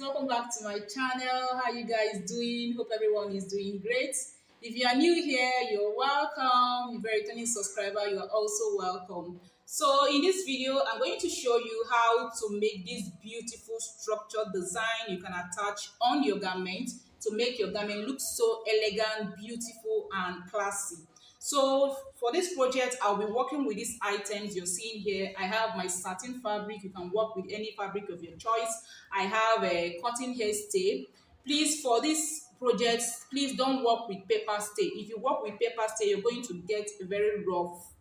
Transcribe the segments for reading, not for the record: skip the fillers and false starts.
welcome back to my channel. How you guys doing? Hope everyone is doing great. If you are new here, you're welcome. If you're a returning subscriber, you are also welcome. So in this video, I'm going to show you how to make this beautiful structured design you can attach on your garment to make your garment look so elegant, beautiful, and classy. So for this project, I'll be working with these items you're seeing here. I have my satin fabric. You can work with any fabric of your choice. I have a cotton hair stay. Please, for this project, please don't work with paper stay. If you work with paper stay, you're going to get a very rough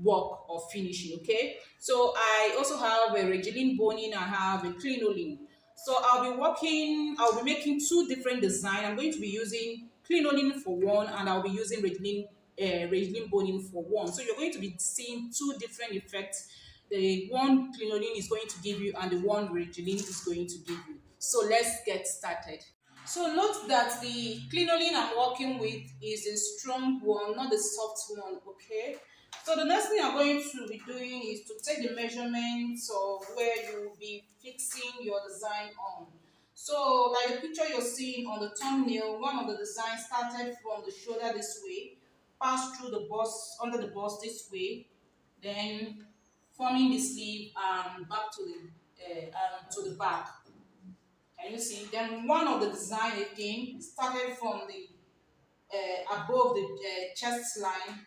work or finishing. Okay, so I also have a regeline boning. I have a crinoline. So I'll be making two different designs. I'm going to be using crinoline for one, and I'll be using regeline boning for one. So you're going to be seeing two different effects. The one crinoline is going to give you, and the one regeline is going to give you. So let's get started. So note that the crinoline I'm working with is a strong one, not the soft one, okay? So the next thing I'm going to be doing is to take the measurements of where you will be fixing your design on. So like the picture you're seeing on the thumbnail, one of the designs started from the shoulder this way, passed through the bust, under the bust this way, then forming the sleeve and back to the back. Can you see? Then one of the design again started from the above the chest line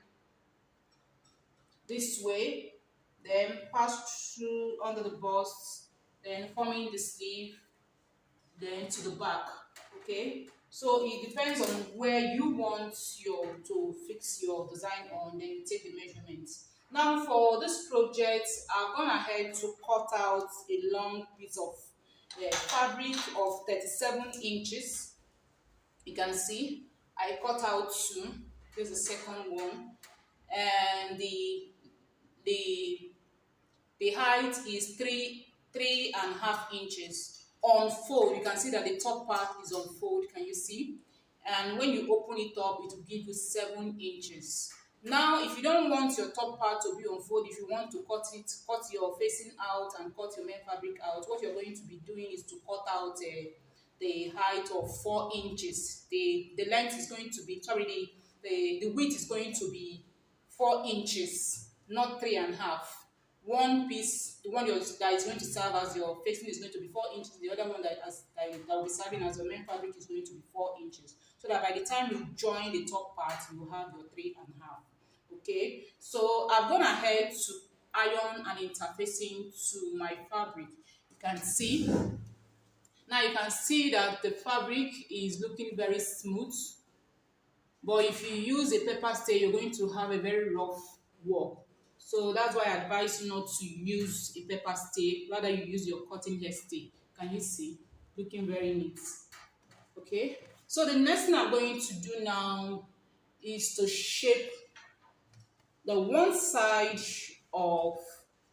this way, then pass through under the bust, then forming the sleeve, then to the back. Okay, so it depends on where you want to fix your design on, then you take the measurements. Now for this project, I've gone ahead to cut out a long piece of fabric of 37 inches. You can see I cut out two. Here's the second one, and the height is three and a half inches. On fold, you can see that the top part is on fold. Can you see? And when you open it up, it will give you 7 inches. Now, if you don't want your top part to be on fold, if you want to cut your facing out and cut your main fabric out, what you're going to be doing is to cut out the height of 4 inches. The length is going to be, sorry, the width is going to be 4 inches, not 3.5. One piece, the one that is going to serve as your facing is going to be 4 inches. The other one that will be serving as your main fabric is going to be 4 inches. So that by the time you join the top part, you have your 3.5. Okay, so I've gone ahead to iron and interfacing to my fabric. You can see. Now you can see that the fabric is looking very smooth. But if you use a paper stay, you're going to have a very rough work. So that's why I advise you not to use a paper stay, rather you use your cotton hair stay. Can you see? Looking very neat. Okay, so the next thing I'm going to do now is to shape the one side of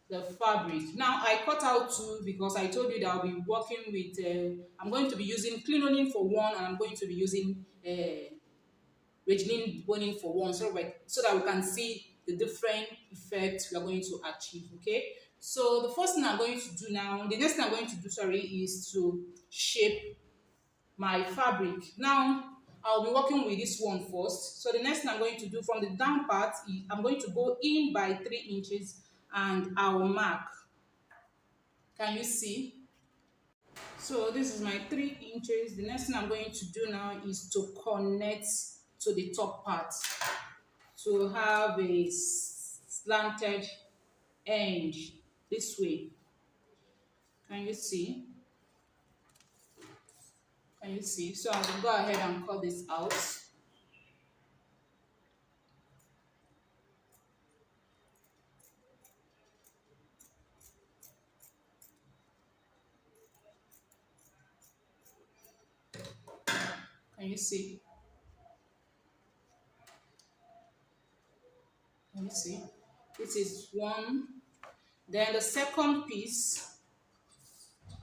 the fabric. Now I cut out two because I told you that I'll be working with, I'm going to be using crinoline for one, and I'm going to be using regeline boning for one, so that we can see the different effects we are going to achieve. Okay, so the first thing I'm going to do now, the next thing I'm going to do, sorry, is to shape my fabric. Now I'll be working with this one first. So the next thing I'm going to do from the down part is I'm going to go in by 3 inches and I'll mark. Can you see? So this is my 3 inches. The next thing I'm going to do now is to connect to the top part to have a slanted end this way. Can you see? Can you see? So I will go ahead and cut this out. Can you see? Can you see? This is one. Then the second piece,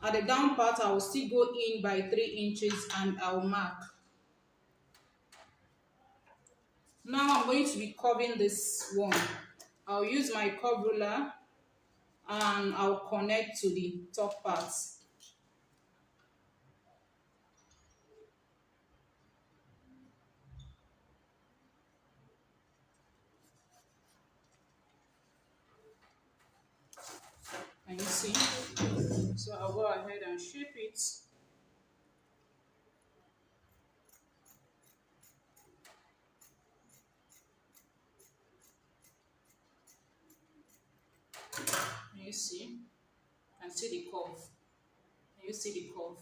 at the down part, I will still go in by 3 inches and I'll mark. Now I'm going to be curving this one. I'll use my curve ruler and I'll connect to the top part. And you see, so I'll go ahead and shape it. And you see, and see the curve. And you see the curve.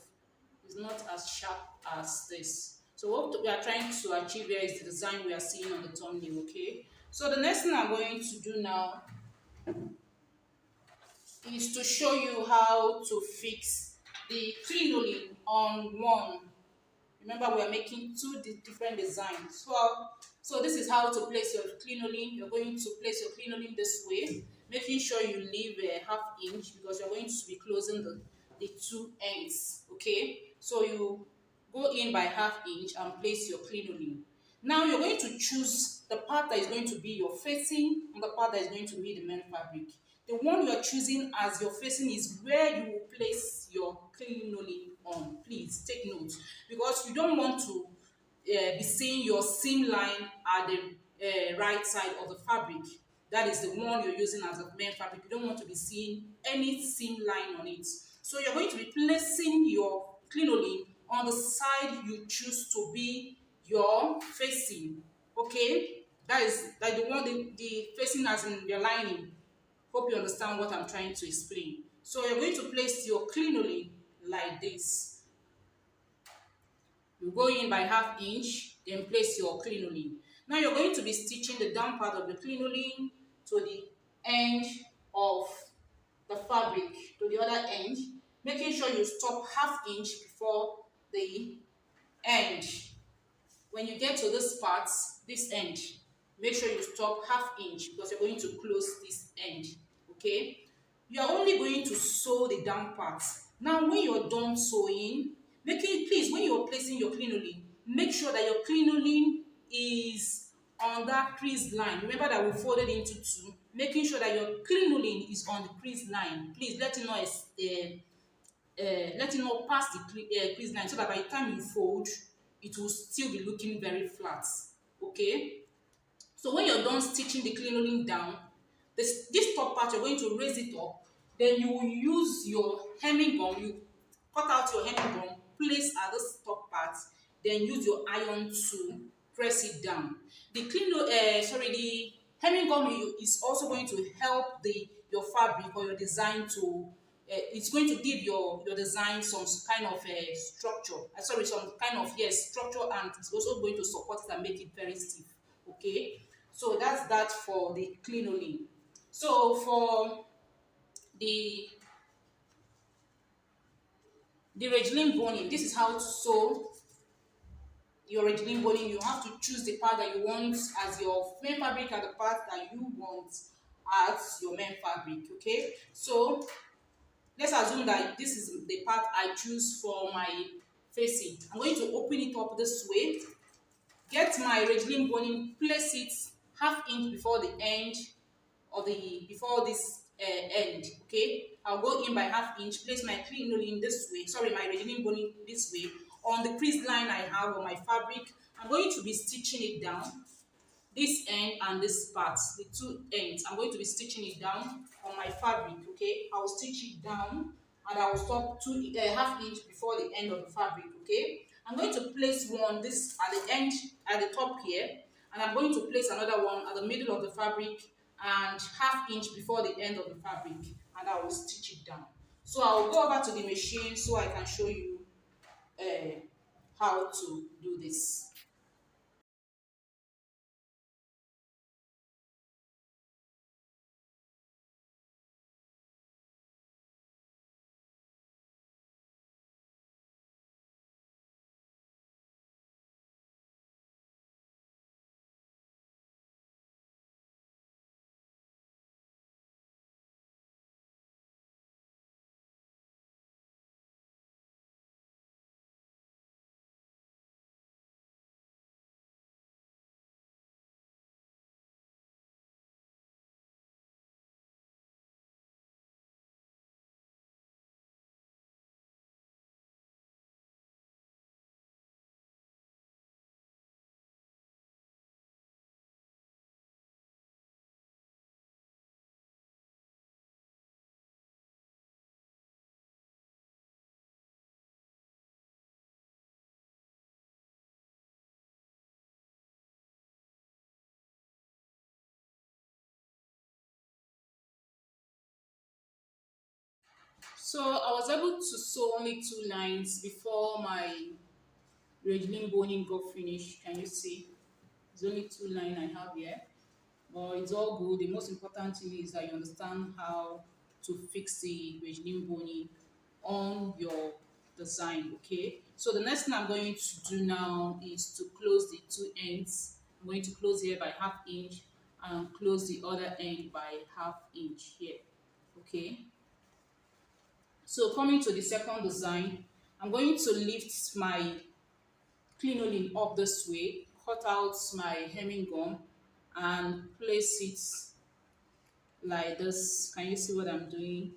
It's not as sharp as this. So what we are trying to achieve here is the design we are seeing on the thumbnail, okay? So the next thing I'm going to do now is to show you how to fix the crinoline on one. Remember, we are making two different designs. So this is how to place your crinoline. You're going to place your crinoline this way, making sure you leave a half inch because you're going to be closing the two ends. Okay, so you go in by half inch and place your crinoline. Now you're going to choose the part that is going to be your facing and the part that is going to be the main fabric. The one you are choosing as your facing is where you will place your crinoline on. Please take note because you don't want to be seeing your seam line at the right side of the fabric. That is the one you're using as a main fabric. You don't want to be seeing any seam line on it. So you're going to be placing your crinoline on the side you choose to be your facing. Okay, that is like the one the facing as in your lining. Hope you understand what I'm trying to explain. So you're going to place your crinoline like this. You go in by half inch, then place your crinoline. Now you're going to be stitching the down part of the crinoline to the end of the fabric, to the other end, making sure you stop half inch before the end. When you get to this part, this end, make sure you stop half inch because you're going to close this end. Okay, you are only going to sew the down part. Now when you're done sewing, please, when you're placing your crinoline, make sure that your crinoline is on that crease line. Remember that we folded into two, making sure that your crinoline is on the crease line. Please let it not pass the crease line so that by the time you fold it will still be looking very flat. Okay, so when you're done stitching the crinoline down, this top part you're going to raise it up, then you will use your hemming gun. You cut out your hemming gun, place at this top part, then use your iron to press it down. The hemming gun is also going to help your fabric or your design to it's going to give your design some kind of structure. Some kind of structure, and it's also going to support it and make it very stiff. Okay, so that's that for the crinoline. So for the regime boning, this is how to sew your regime boning. You have to choose the part that you want as your main fabric and the part that you want as your main fabric. Okay, so let's assume that this is the part I choose for my facing. I'm going to open it up this way, get my regime boning, place it half inch before the end of before this end. Okay, I'll go in by half inch, place my crinoline this way, my regime boning this way on the crease line I have on my fabric. I'm going to be stitching it down, this end and this part, the two ends. I'm going to be stitching it down on my fabric. Okay, I will stitch it down and I will stop half inch before the end of the fabric. Okay, I'm going to place one this at the end, at the top here, and I'm going to place another one at the middle of the fabric and half inch before the end of the fabric, and I will stitch it down. So I will go over to the machine so I can show you how to do this. So I was able to sew only 2 lines before my Regling boning got finished. Can you see? It's only 2 lines I have here. But it's all good. The most important thing is that you understand how to fix the Regling boning on your design, okay? So the next thing I'm going to do now is to close the two ends. I'm going to close here by ½ inch and close the other end by ½ inch here, okay? So coming to the second design, I'm going to lift my crinoline up this way, cut out my hemming gum and place it like this. Can you see what I'm doing?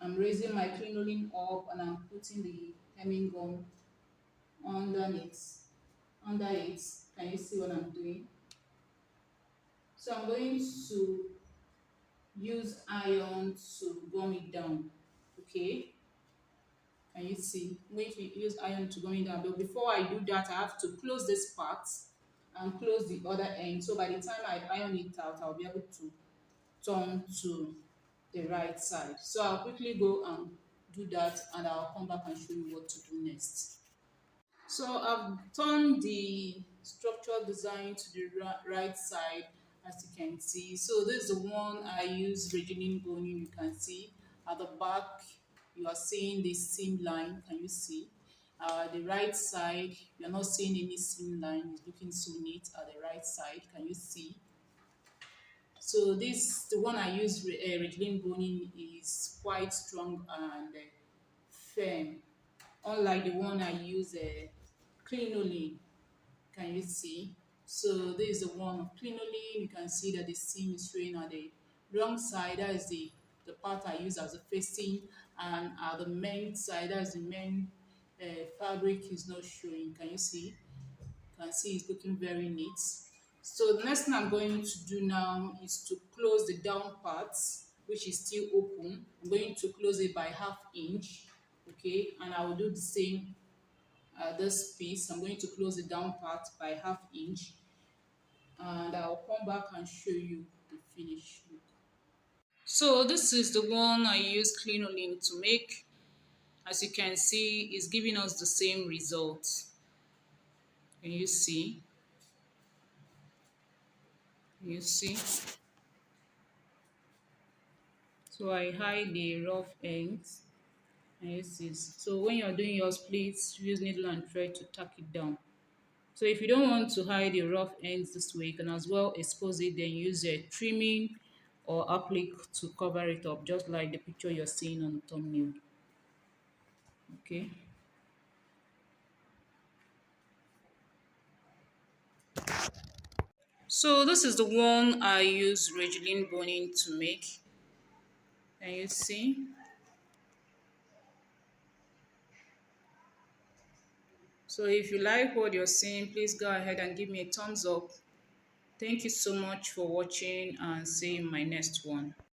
I'm raising my crinoline up and I'm putting the hemming gum underneath, under it. Can you see what I'm doing? So I'm going to use iron to gum it down, okay? Can you see? I'm going to use iron to gum it down, but before I do that, I have to close this part and close the other end. So by the time I iron it out, I'll be able to turn to the right side. So I'll quickly go and do that and I'll come back and show you what to do next. So I've turned the structural design to the right side, as you can see. So this is the one I use Regening boning. You can see at the back you are seeing the seam line. Can you see? The right side, you're not seeing any seam line. It's looking so neat at the right side. Can you see? So this, the one I use, Regeling boning, is quite strong and firm, unlike the one I use, crinoline. Can you see? So this is the one of crinoline. You can see that the seam is showing at the wrong side. That is the part I use as a facing, and at the main side, that is the main fabric is not showing. Can you see? You can see it's looking very neat. So the next thing I'm going to do now is to close the down part, which is still open. I'm going to close it by ½ inch, okay? And I will do the same this piece. I'm going to close the down part by ½ inch, and I'll come back and show you the finished look. So this is the one I use crinoline to make. As you can see, it's giving us the same result. Can you see? Can you see? So I hide the rough ends. And you see. So when you're doing yours, please use needle and thread to tack it down. So if you don't want to hide the rough ends this way, you can as well expose it, then use a trimming or applique to cover it up, just like the picture you're seeing on the thumbnail. Okay. So this is the one I use Regeline boning to make. Can you see? So if you like what you're seeing, please go ahead and give me a thumbs up. Thank you so much for watching, and see you in my next one.